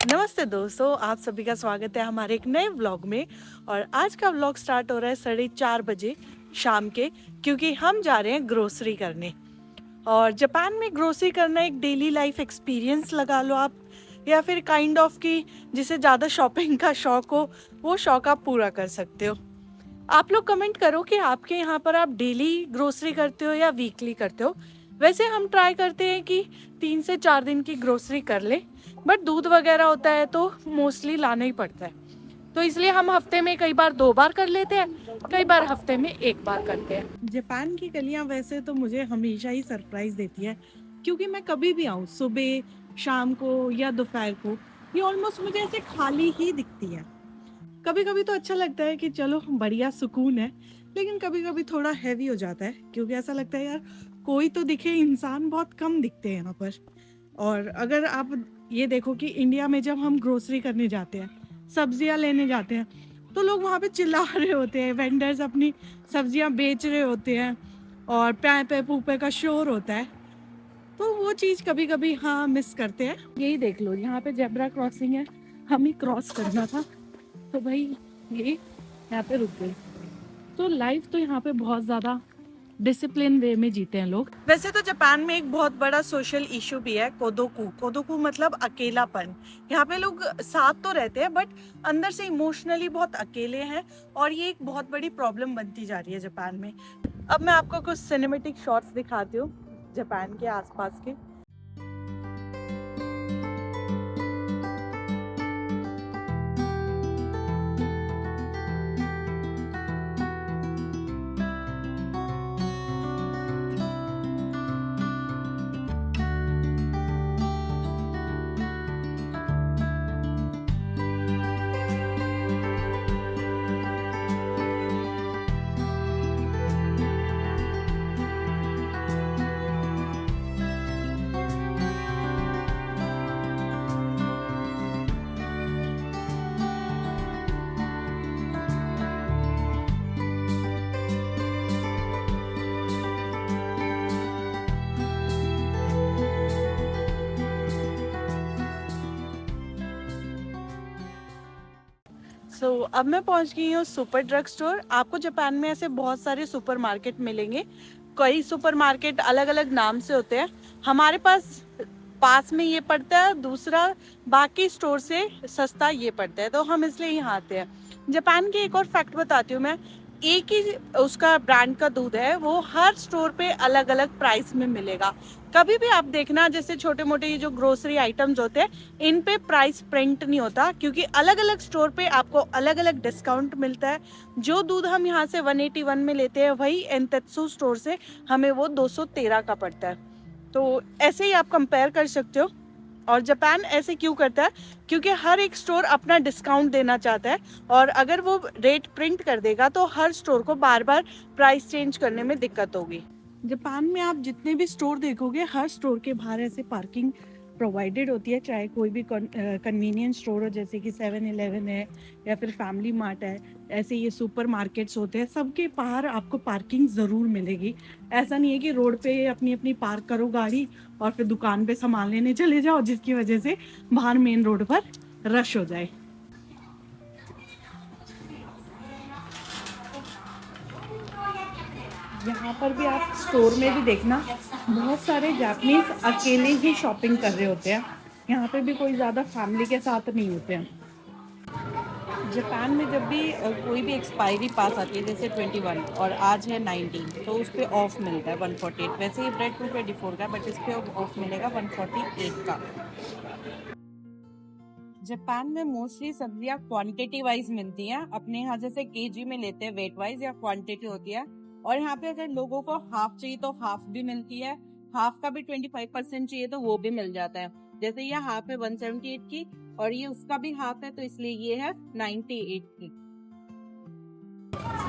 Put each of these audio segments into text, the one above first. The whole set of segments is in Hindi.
नमस्ते दोस्तों, आप सभी का स्वागत है हमारे एक नए व्लॉग में। और आज का व्लॉग स्टार्ट हो रहा है 4:30 बजे शाम के, क्योंकि हम जा रहे हैं ग्रोसरी करने। और जापान में ग्रोसरी करना एक डेली लाइफ एक्सपीरियंस लगा लो आप, या फिर काइंड ऑफ कि जिसे ज़्यादा शॉपिंग का शौक हो वो शौक आप पूरा कर सकते हो। आप लोग कमेंट करो कि आपके यहाँ पर आप डेली ग्रोसरी करते हो या वीकली करते हो। वैसे हम ट्राई करते हैं कि 3 से 4 दिन की ग्रोसरी कर ले, बट दूध वगैरह होता है तो मोस्टली लाना ही पड़ता है। तो इसलिए हम हफ्ते में कई बार 2 बार कर लेते हैं, कई बार हफ्ते में 1 बार करते हैं। जापान की गलियां वैसे तो मुझे हमेशा ही सरप्राइज देती है, क्योंकि मैं कभी भी आऊँ सुबह, शाम को या दोपहर को, ये ऑलमोस्ट मुझे ऐसे खाली ही दिखती है। कभी कभी तो अच्छा लगता है कि चलो बढ़िया सुकून है, लेकिन कभी कभी थोड़ा हैवी हो जाता है, क्योंकि ऐसा लगता है यार कोई तो दिखे, इंसान बहुत कम दिखते हैं यहाँ पर। और अगर आप ये देखो कि इंडिया में जब हम ग्रोसरी करने जाते हैं, सब्जियां लेने जाते हैं, तो लोग वहाँ पे चिल्ला रहे होते हैं, वेंडर्स अपनी सब्जियां बेच रहे होते हैं और प्या पे पूपे का शोर होता है। तो वो चीज़ कभी कभी हाँ मिस करते हैं। यही देख लो, यहाँ पे जेब्रा क्रॉसिंग है, हमें क्रॉस करना था, तो भाई ये यहाँ पे रुक गई। तो लाइफ तो यहाँ पे बहुत ज़्यादा डिसिप्लिन वे में जीते हैं लोग। वैसे तो जापान में एक बहुत बड़ा सोशल इशू भी है, कोदोकू। कोदोकू मतलब अकेलापन। यहाँ पे लोग साथ तो रहते हैं, बट अंदर से इमोशनली बहुत अकेले हैं, और ये एक बहुत बड़ी प्रॉब्लम बनती जा रही है जापान में। अब मैं आपको कुछ सिनेमेटिक शॉट्स दिखाती हूँ जापान के आसपास के। अब मैं पहुंच गई हूँ सुपर ड्रग स्टोर। आपको जापान में ऐसे बहुत सारे सुपरमार्केट मिलेंगे। कई सुपरमार्केट अलग अलग नाम से होते हैं। हमारे पास में ये पड़ता है, दूसरा बाकी स्टोर से सस्ता ये पड़ता है, तो हम इसलिए यहाँ आते हैं। जापान की एक और फैक्ट बताती हूँ मैं। एक ही उसका ब्रांड का दूध है, वो हर स्टोर पे अलग अलग प्राइस में मिलेगा। कभी भी आप देखना, जैसे छोटे मोटे ये जो ग्रोसरी आइटम्स होते हैं, इन पे प्राइस प्रिंट नहीं होता, क्योंकि अलग अलग स्टोर पे आपको अलग अलग डिस्काउंट मिलता है। जो दूध हम यहाँ से 181 में लेते हैं, वही एंतेत्सु स्टोर से हमें वो 213 का पड़ता है। तो ऐसे ही आप कंपेयर कर सकते हो। और जापान ऐसे क्यों करता है? क्योंकि हर एक स्टोर अपना डिस्काउंट देना चाहता है, और अगर वो रेट प्रिंट कर देगा तो हर स्टोर को बार बार प्राइस चेंज करने में दिक्कत होगी। जापान में आप जितने भी स्टोर देखोगे, हर स्टोर के बाहर ऐसे पार्किंग प्रोवाइडेड होती है, चाहे कोई भी कन्वीनियंस स्टोर हो, जैसे कि 7-Eleven है या फिर फैमिली मार्ट है। ऐसे ये सुपर मार्केट्स होते हैं, सबके बाहर आपको पार्किंग ज़रूर मिलेगी। ऐसा नहीं है कि रोड पे अपनी अपनी पार्क करो गाड़ी और फिर दुकान पे सामान लेने चले जाओ, जिसकी वजह से बाहर मेन रोड पर रश हो जाए। यहाँ पर भी आप स्टोर में भी देखना, बहुत सारे जापानीज अकेले ही शॉपिंग कर रहे होते हैं। यहाँ पे भी कोई ज़्यादा फैमिली के साथ नहीं होते हैं। जापान में जब भी कोई भी एक्सपायरी पास आती है, जैसे 21 और आज है 19, तो उस पर ऑफ मिलता है 148। वैसे ये ब्रेड 224 का है, बट इस पर ऑफ मिलेगा 148 का। जापान में मोस्टली सब्जियां क्वांटिटी वाइज मिलती हैं। अपने यहाँ जैसे केजी में लेते हैं, वेट वाइज या क्वांटिटी होती है। और यहाँ पे अगर लोगों को हाफ चाहिए तो हाफ भी मिलती है, हाफ का भी 25% चाहिए तो वो भी मिल जाता है। जैसे ये हाफ है 178 की, और ये उसका भी हाफ है, तो इसलिए ये है 98 की।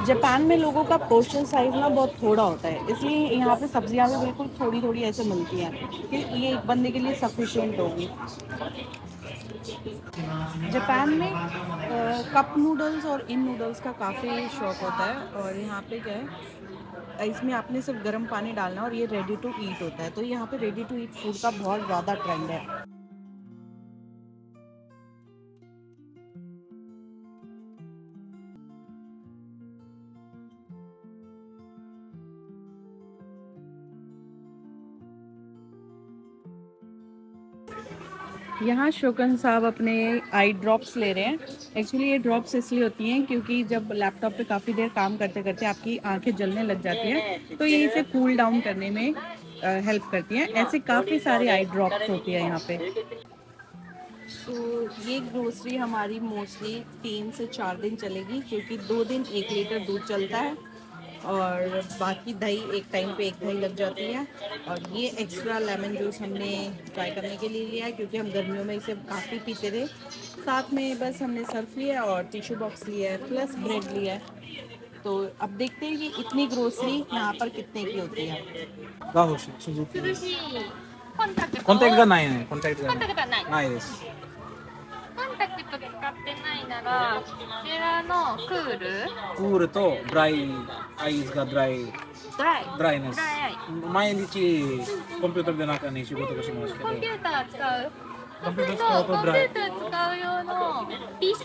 जापान में लोगों का पोर्शन साइज ना बहुत थोड़ा होता है, इसलिए यहाँ पे सब्जियां भी बिल्कुल थोड़ी थोड़ी ऐसे मिलती हैं कि ये एक बंदे के लिए सफिशिएंट होगी। जापान में कप नूडल्स और इन नूडल्स का काफ़ी शौक होता है। और यहाँ पे क्या है, इसमें आपने सिर्फ गर्म पानी डालना है और ये रेडी टू ईट होता है। तो यहाँ पे रेडी टू ईट फूड का बहुत ज़्यादा ट्रेंड है। यहाँ शोकन साहब अपने आई ड्रॉप्स ले रहे हैं। एक्चुअली ये ड्रॉप्स इसलिए होती हैं क्योंकि जब लैपटॉप पे काफ़ी देर काम करते करते आपकी आंखें जलने लग जाती हैं, तो ये इसे कूल डाउन करने में हेल्प करती हैं। ऐसे काफ़ी सारे आई ड्रॉप्स होती है यहाँ पे। तो ये ग्रोसरी हमारी मोस्टली 3 से 4 दिन चलेगी, क्योंकि 2 दिन 1 लीटर दूध चलता है और बाकी दही एक टाइम पे एक दही लग जाती है। और ये एक्स्ट्रा लेमन जूस हमने ट्राई करने के लिए लिया है, क्योंकि हम गर्मियों में इसे काफ़ी पीते थे। साथ में बस हमने सर्फ लिया और टिश्यू बॉक्स लिया है, प्लस ब्रेड लिया है। तो अब देखते हैं कि इतनी ग्रोसरी यहाँ पर कितने की होती है। が欲しい。鈴木涼しいコンタクトコンタクトがないね。コンタクトがコンタクトはないないです。コンタクト使ってないならこちらのクールクールとドライアイスがドライドライドライネスドライアイ毎日コンピューターで中に仕事をしますけどコンピューター使うコンピューター使うそうコンピとドライューター使う用の PC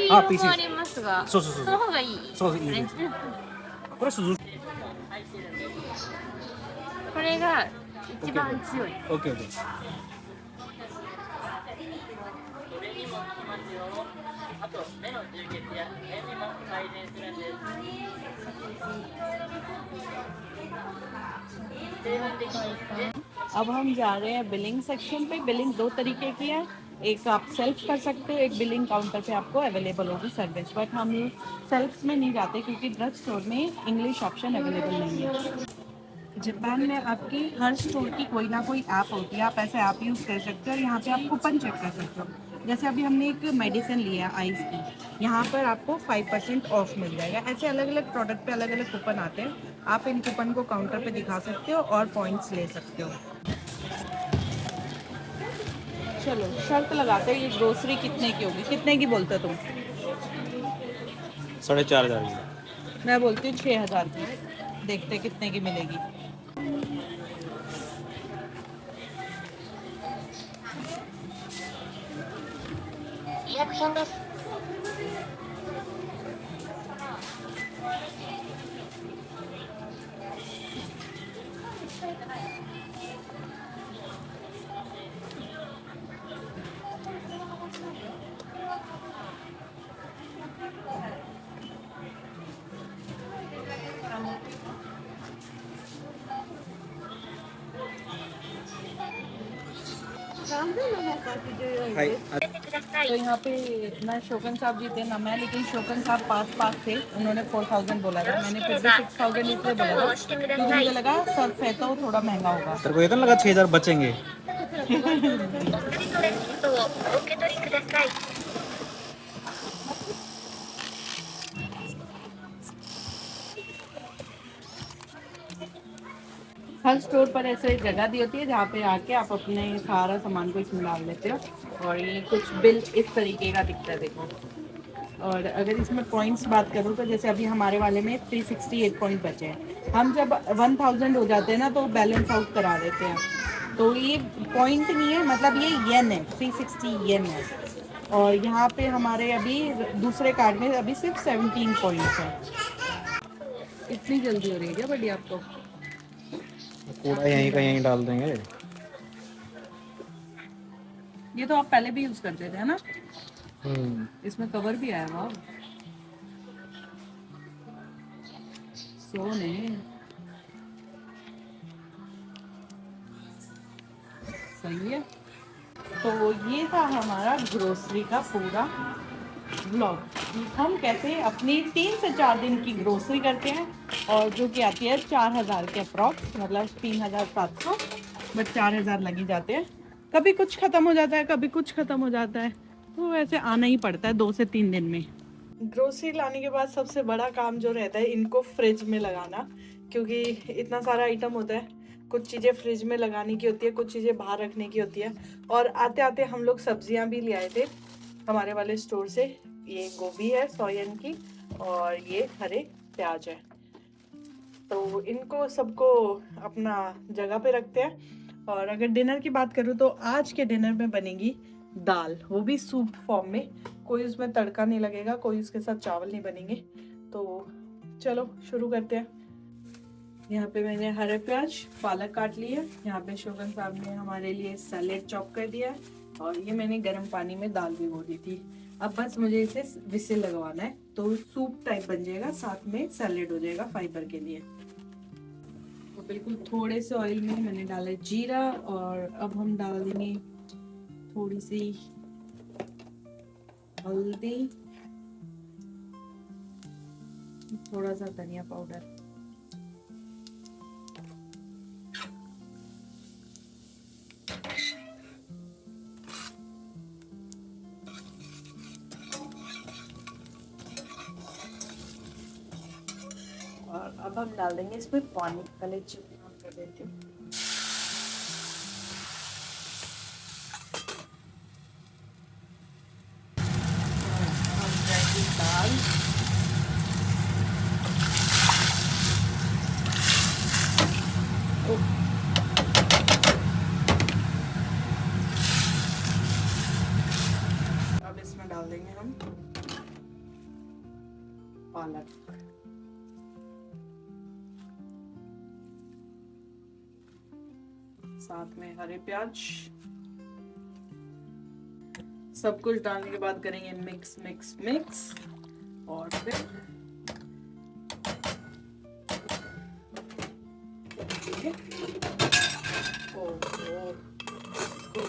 あ用 PC もありますがそうそうそうその方がいいそういいですこれ鈴木これが一番強い OK ですअब हम जा रहे हैं बिलिंग सेक्शन पे। बिलिंग 2 तरीके की है, एक आप सेल्फ कर सकते हो, एक बिलिंग काउंटर पे आपको अवेलेबल होगी सर्विस। बट हम सेल्फ में नहीं जाते क्योंकि ड्रग स्टोर में इंग्लिश ऑप्शन अवेलेबल नहीं है। जापान में आपकी हर स्टोर की कोई ना कोई ऐप होती है, आप ऐसे ऐप यूज़ कर सकते हो और यहाँ पे आप कूपन चेक कर सकते हो। जैसे अभी हमने एक मेडिसिन लिया आइस की, यहाँ पर आपको 5% ऑफ मिल जाएगा। ऐसे अलग अलग प्रोडक्ट पे अलग अलग कूपन आते हैं, आप इन कूपन को काउंटर पे दिखा सकते हो और पॉइंट्स ले सकते हो। चलो शर्त लगाते हैं, ये ग्रोसरी कितने की होगी? कितने की बोलते हो तुम? 4,500 मैं बोलती हूँ 6,000 की। देखते कितने की मिलेगी।はいあ तो यहाँ पे ना शोकन साहब जी थे ना मैं, लेकिन शोकन साहब पास थे। उन्होंने 4,000 बोला था, मैंने फिर भी 6,000 इसलिए बोला था क्योंकि मुझे लगा सर्फ है तो थोड़ा महंगा होगा। तेरे को ये तो लगा 6,000 बचेंगे हर स्टोर पर ऐसे जगह दी होती है जहाँ पे आके आप अपने सारा सामान को इसमें डाल लेते हो। और ये कुछ बिल इस तरीके का दिखता है, देखो। और अगर इसमें पॉइंट्स बात करूँ तो जैसे अभी हमारे वाले में 368 पॉइंट बचे हैं। हम जब 1,000 हो जाते हैं ना तो बैलेंस आउट करा देते हैं। तो ये पॉइंट नहीं है, मतलब ये येन है, 360 येन है। और यहाँ पे हमारे अभी दूसरे कार्ड में अभी सिर्फ 17 पॉइंट्स हैं। इतनी जल्दी हो रही है क्या बड़ी आपको? कूड़ा यहीं का यहीं डाल देंगे ये तो आप पहले भी यूज करते थे, है ना? इसमें कवर भी आया हुआ। सोने सही है। तो ये था हमारा ग्रोसरी का पूरा व्लॉग। हम कैसे अपनी 3 से 4 दिन की ग्रोसरी करते हैं, और जो कि आती है 4,000 के अप्रॉक्स, मतलब 3,700, बट 4,000 लग ही जाते हैं। कभी कुछ ख़त्म हो जाता है, कभी कुछ ख़त्म हो जाता है, तो वैसे आना ही पड़ता है 2 से 3 दिन में। ग्रोसरी लाने के बाद सबसे बड़ा काम जो रहता है इनको फ्रिज में लगाना, क्योंकि इतना सारा आइटम होता है। कुछ चीज़ें फ्रिज में लगाने की होती है, कुछ चीज़ें बाहर रखने की होती है। और आते आते हम लोग सब्जियां भी ले आए थे हमारे वाले स्टोर से। ये गोभी है 100 येन की, और ये हरे प्याज है। तो इनको सबको अपना जगह पे रखते हैं। और अगर डिनर की बात करूँ तो आज के डिनर में बनेगी दाल, वो भी सूप फॉर्म में। कोई उसमें तड़का नहीं लगेगा, कोई उसके साथ चावल नहीं बनेंगे। तो चलो शुरू करते हैं। यहाँ पे मैंने हरे प्याज पालक काट लिया, यहाँ पे शोगन साहब ने हमारे लिए सैलेड चॉप कर दिया है, और ये मैंने गर्म पानी में दाल भिगो दी थी। अब बस मुझे इसे विसिल लगवाना है, तो सूप टाइप बन जाएगा, साथ में सैलेड हो जाएगा फाइबर के लिए। तो बिल्कुल थोड़े से ऑयल में मैंने डाला जीरा, और अब हम डाल देंगे थोड़ी सी हल्दी, थोड़ा सा धनिया पाउडर, और अब हम डाल देंगे इसमें पानी। पहले चिकन ऑन कर देती हूँ। हम जाएगी दाल, अब इसमें डाल देंगे हम पालक, साथ में हरे प्याज। सब कुछ डालने के बाद करेंगे मिक्स मिक्स मिक्स, और फिर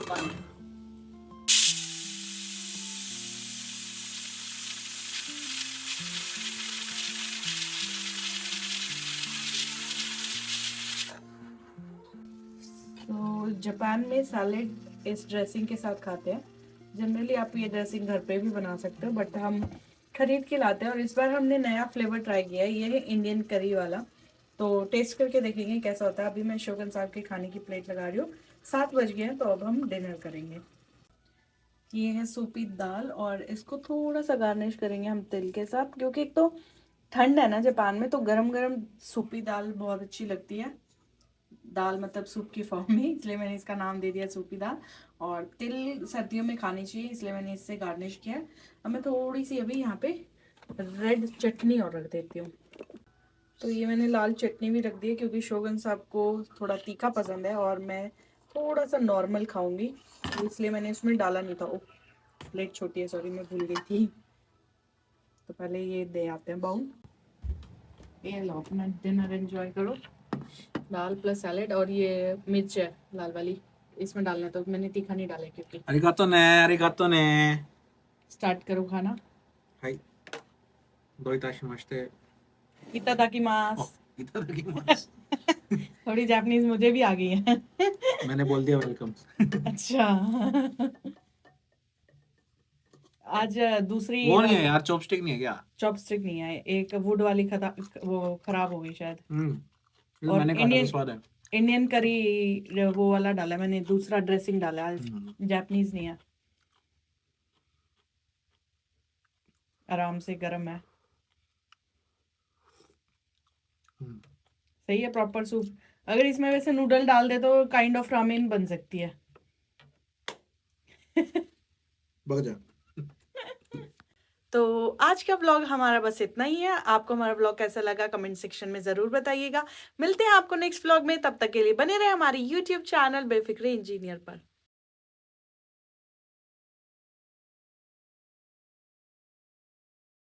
बंद। तो जापान में सैलेड इस ड्रेसिंग के साथ खाते हैं। जनरली आप ये ड्रेसिंग घर पे भी बना सकते हो, बट हम खरीद के लाते हैं, और इस बार हमने नया फ्लेवर ट्राई किया है, ये है इंडियन करी वाला। तो टेस्ट करके देखेंगे कैसा होता है। अभी मैं शोगन साहब के खाने की प्लेट लगा रही हूँ। 7 बज गए हैं, तो अब हम डिनर करेंगे। ये है सूपी दाल, और इसको थोड़ा सा गार्निश करेंगे हम तिल के साथ, क्योंकि एक तो ठंड है ना जापान में, तो गरम गरम सूपी दाल बहुत अच्छी लगती है। दाल मतलब सूप की फॉर्म में, इसलिए मैंने इसका नाम दे दिया सूपी दाल। और तिल सर्दियों में खानी चाहिए, इसलिए मैंने इससे गार्निश किया। अब मैं थोड़ी सी अभी यहाँ पे रेड चटनी और रख देती हूँ। तो ये मैंने लाल चटनी भी रख दी है, क्योंकि शोगन साहब को थोड़ा तीखा पसंद है, और मैं थोड़ा सा नॉर्मल खाऊंगी, तो इसलिए मैंने इसमें डाला नहीं था। ओ प्लेट छोटी है, सॉरी, मैं भूल गई थी। तो पहले ये दे आते हैं बाउल। ये लो, अपना डिनर एंजॉय करो। दाल प्लस सैलेड, और ये मिर्च है लाल वाली, इसमें डालना है, तो मैंने तीखा नहीं डाला क्योंकि। अरिगातो ने, अरिगातो ने। स्टार्ट करो खाना। हाय, दोइताशिमाशिते। इतादाकिमास। इतादाकिमास। थोड़ी जापानीज मुझे भी आ गई है। मैंने बोल दिया वेलकम। अच्छा। आज दूसरी वो नहीं है यार, चॉपस्टिक नहीं है क्या? चॉपस्टिक नहीं है, एक वुड वाली वो खराब हो गई शायद। और मैंने खाता तो स्वाद है। इंडियन करी वो वाला डाला मैंने, दूसरा ड्रेसिंग डाला, आज जापानीज नहीं है। आराम से गरम है। सही है, प्रॉपर सूप। अगर इसमें वैसे नूडल डाल दे तो काइंड ऑफ रामेन बन सकती है। बग जा। तो आज का ब्लॉग हमारा बस इतना ही है। आपको हमारा ब्लॉग कैसा लगा कमेंट सेक्शन में जरूर बताइएगा। मिलते हैं आपको नेक्स्ट ब्लॉग में, तब तक के लिए बने रहे हमारे यूट्यूब चैनल बेफिक्रे इंजीनियर पर।